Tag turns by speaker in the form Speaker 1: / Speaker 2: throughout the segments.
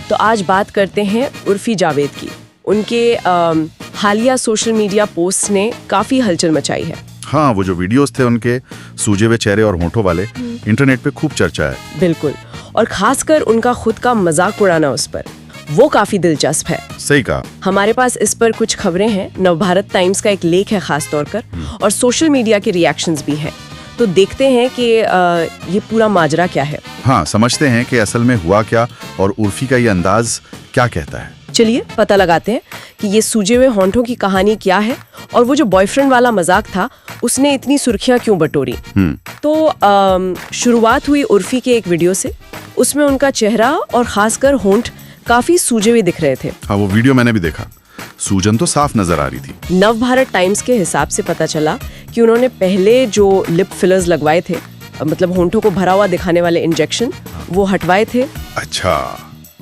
Speaker 1: तो आज बात करते हैं उर्फी जावेद की। उनके हालिया सोशल मीडिया पोस्ट ने काफ़ी हलचल मचाई है।
Speaker 2: हाँ, वो जो वीडियोस थे उनके सूजे हुए चेहरे और होठों वाले इंटरनेट पे खूब चर्चा है।
Speaker 1: बिल्कुल, और खासकर उनका खुद का मजाक उड़ाना उस पर, वो काफी दिलचस्प है।
Speaker 2: सही कहा।
Speaker 1: हमारे पास इस पर कुछ खबरें हैं, नवभारत टाइम्स का एक लेख है खास तौर पर, और सोशल मीडिया के रिएक्शंस भी हैं। तो देखते हैं कि ये पूरा माजरा क्या है।
Speaker 2: हाँ, समझते हैं कि असल में हुआ क्या और उर्फी का ये अंदाज क्या कहता है।
Speaker 1: चलिए पता लगाते हैं कि ये सूजे हुए होंठों की कहानी क्या है, और वो जो बॉयफ्रेंड वाला मजाक था उसने इतनी सुर्खियां क्यों बटोरी। तो शुरुआत हुई उर्फी के एक वीडियो से। उसमें उनका चेहरा और खासकर होंठ काफी सूजे हुए दिख रहे थे।
Speaker 2: हाँ, वो वीडियो मैंने भी देखा। सूजन तो साफ नजर आ रही थी।
Speaker 1: नवभारत टाइम्स के हिसाब से पता चला कि उन्होंने पहले जो लिप फिलर्स लगवाए थे, मतलब होंठों को भरा हुआ दिखाने वाले इंजेक्शन, वो हटवाए थे।
Speaker 2: अच्छा,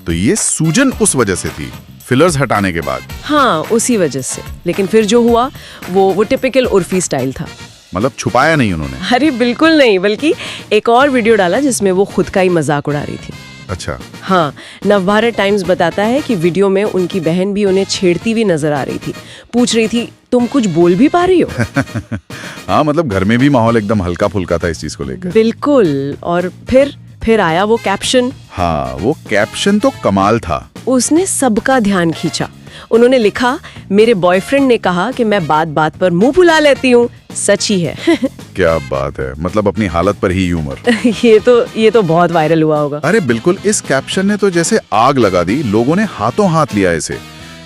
Speaker 2: तो ये सूजन उस वजह से थी, फिलर्स हटाने के बाद।
Speaker 1: हाँ, उसी वजह से। लेकिन फिर जो हुआ वो टिपिकल उर्फी स्टाइल था।
Speaker 2: मतलब छुपाया नहीं उन्होंने?
Speaker 1: अरे बिल्कुल नहीं, बल्कि एक और वीडियो डाला जिसमें वो खुद का ही मजाक उड़ा रही थी।
Speaker 2: अच्छा।
Speaker 1: हाँ, नवभारत टाइम्स बताता है कि वीडियो में उनकी बहन भी उन्हें छेड़ती हुई नजर आ रही थी। पूछ रही थी, तुम कुछ बोल भी पा रही हो?
Speaker 2: हाँ, मतलब घर में भी माहौल एकदम हल्का फुल्का था इस चीज को लेकर।
Speaker 1: बिल्कुल। और फिर आया वो कैप्शन।
Speaker 2: हाँ, वो कैप्शन तो कमाल था।
Speaker 1: उसने सबका ध्यान खींचा। उन्होंने लिखा, मेरे बॉयफ्रेंड ने कहा कि मैं बात बात पर मुंह फुला लेती हूँ। सच ही है।
Speaker 2: क्या बात है, मतलब अपनी हालत पर ही ह्यूमर।
Speaker 1: ये तो बहुत वायरल हुआ होगा।
Speaker 2: अरे बिल्कुल, इस कैप्शन ने तो जैसे आग लगा दी। लोगों ने हाथों हाथ लिया इसे।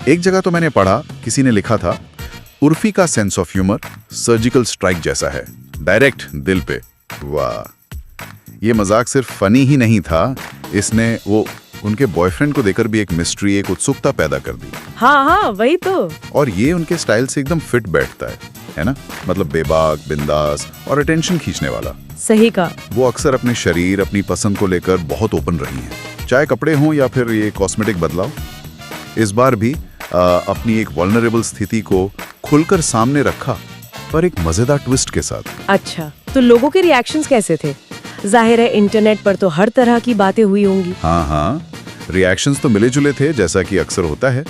Speaker 2: एक जगह तो मैंने पढ़ा, किसी ने लिखा था, उर्फी का sense of humour surgical strike जैसा है, डायरेक्ट दिल पे। वाह, ये मजाक सिर्फ फनी ही नहीं था, इसने वो उनके बॉयफ्रेंड को देकर भी एक मिस्ट्री, एक उत्सुकता पैदा कर दी।
Speaker 1: हाँ, वही तो।
Speaker 2: और ये उनके स्टाइल से एकदम फिट बैठता है ना? मतलब बेबाक, बिंदास और अटेंशन खींचने वाला।
Speaker 1: सही कहा।
Speaker 2: वो अक्सर अपने शरीर, अपनी पसंद को लेकर बहुत ओपन रही हैं, चाहे कपड़े हों या फिर ये कॉस्मेटिक बदलाव। इस बार भी अपनी एक वल्नरेबल स्थिति को खुलकर सामने रखा, पर एक मजेदार ट्विस्ट के साथ।
Speaker 1: अच्छा, तो लोगों के रिएक्शंस कैसे थे? जाहिर है इंटरनेट पर तो हर तरह की बातें हुई होंगी।
Speaker 2: हाँ, रिएक्शंस तो मिले जुले थे, जैसा कि अक्सर होता है।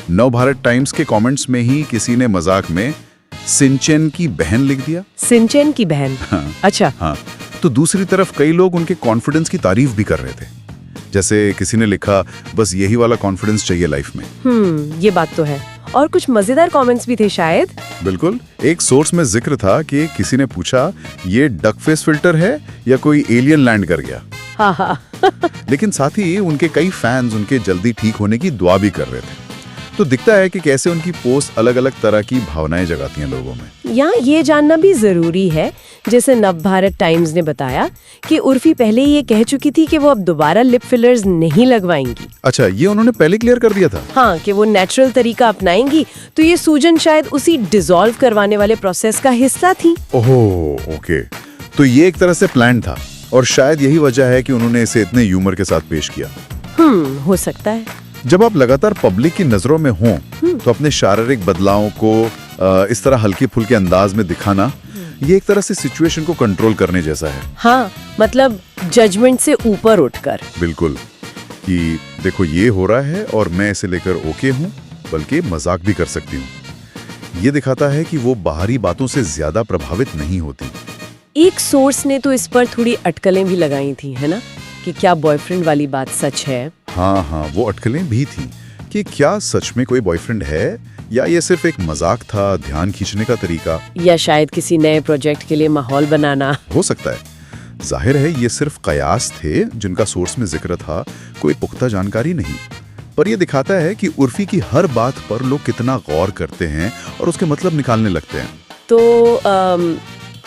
Speaker 2: नवभारत टाइम्स के कमेंट्स में ही किसी ने मजाक में सिंचन की बहन लिख दिया।
Speaker 1: सिंचन की बहन?
Speaker 2: हाँ,
Speaker 1: अच्छा।
Speaker 2: हाँ, तो दूसरी तरफ कई लोग उनके कॉन्फिडेंस की तारीफ भी कर रहे थे। जैसे किसी ने लिखा, बस यही वाला कॉन्फिडेंस चाहिए लाइफ में।
Speaker 1: ये बात तो है। और कुछ मजेदार कमेंट्स भी थे शायद।
Speaker 2: बिल्कुल। एक सोर्स में जिक्र था कि किसी ने पूछा, ये डक फेस फिल्टर है या कोई एलियन लैंड कर गया?
Speaker 1: हाँ।
Speaker 2: लेकिन साथ ही उनके कई फैंस उनके जल्दी ठीक होने की दुआ भी कर रहे थे। तो दिखता है कि कैसे उनकी पोस्ट अलग अलग तरह की भावनाएं जगाती हैं लोगों में।
Speaker 1: यहाँ ये जानना भी जरूरी है, जैसे नवभारत टाइम्स ने बताया कि उर्फी पहले ये कह चुकी थी कि वो अब दोबारा लिप फिलर्स नहीं लगवाएंगी।
Speaker 2: अच्छा, ये उन्होंने पहले क्लियर कर दिया था?
Speaker 1: हाँ, कि वो नेचुरल तरीका अपनाएंगी। तो ये सूजन शायद उसी डिसॉल्व करवाने वाले प्रोसेस का हिस्सा थी।
Speaker 2: ओहो, ओके। तो ये एक तरह से प्लान था, और शायद यही वजह है कि उन्होंने इसे इतने ह्यूमर के साथ पेश किया।
Speaker 1: हो सकता है।
Speaker 2: जब आप लगातार पब्लिक की नजरों में हों, तो अपने शारीरिक बदलावों को इस तरह हल्के फुल्के अंदाज में दिखाना, ये एक तरह से सिचुएशन को कंट्रोल करने जैसा है।
Speaker 1: हाँ, मतलब जजमेंट से ऊपर उठकर।
Speaker 2: बिल्कुल, कि देखो ये हो रहा है और मैं इसे लेकर ओके हूँ, बल्कि मजाक भी कर सकती हूँ। ये दिखाता है कि वो बाहरी बातों से ज्यादा प्रभावित नहीं होती।
Speaker 1: एक सोर्स ने तो इस पर थोड़ी अटकलें भी लगाई थी, है ना, कि क्या बॉयफ्रेंड वाली बात सच है?
Speaker 2: हाँ, वो अटकलें भी थी कि क्या सच में कोई बॉयफ्रेंड है, या ये सिर्फ एक मजाक था, ध्यान खींचने का तरीका,
Speaker 1: या शायद किसी नए प्रोजेक्ट के लिए माहौल बनाना।
Speaker 2: हो सकता है। जाहिर है ये सिर्फ कयास थे जिनका सोर्स में जिक्र था, कोई पुख्ता जानकारी नहीं। पर यह दिखाता है कि उर्फी की हर बात पर लोग कितना गौर करते हैं और उसके मतलब निकालने लगते हैं।
Speaker 1: तो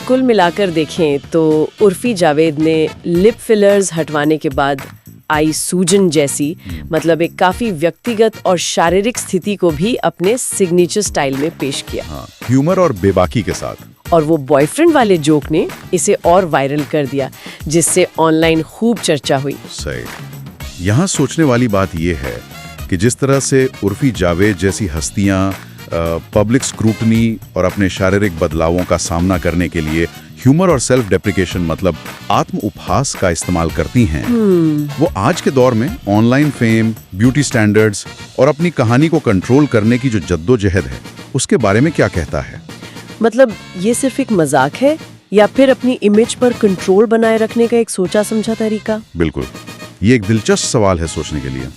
Speaker 1: कुल मिलाकर देखें तो उर्फी जावेद ने लिप फिलर्स हटवाने के बाद आई सूजन जैसी, मतलब एक काफी व्यक्तिगत और शारीरिक स्थिति को भी अपने सिग्नेचर स्टाइल में पेश किया।
Speaker 2: हाँ, ह्यूमर और बेबाकी के साथ।
Speaker 1: और वो बॉयफ्रेंड वाले जोक ने इसे और वायरल कर दिया, जिससे ऑनलाइन खूब चर्चा हुई।
Speaker 2: सही। यहाँ सोचने वाली बात यह है कि जिस तरह से उर्फी जावेद जैसी हस्तियां पब्लिक स्क्रूटनी और अपने शारीरिक बदलावों का सामना करने के लिए ह्यूमर और सेल्फ डेप्रिकेशन मतलब आत्म उपहास का इस्तेमाल करती हैं, वो आज के दौर में ऑनलाइन फेम, ब्यूटी स्टैंडर्ड्स और अपनी कहानी को कंट्रोल करने की जो जद्दोजहद है, उसके बारे में क्या कहता है?
Speaker 1: मतलब ये सिर्फ एक मजाक है या फिर अपनी इमेज पर कंट्रोल बनाए रखने का एक सोचा समझा तरीका?
Speaker 2: बिल्कुल, ये एक दिलचस्प सवाल है सोचने के लिए।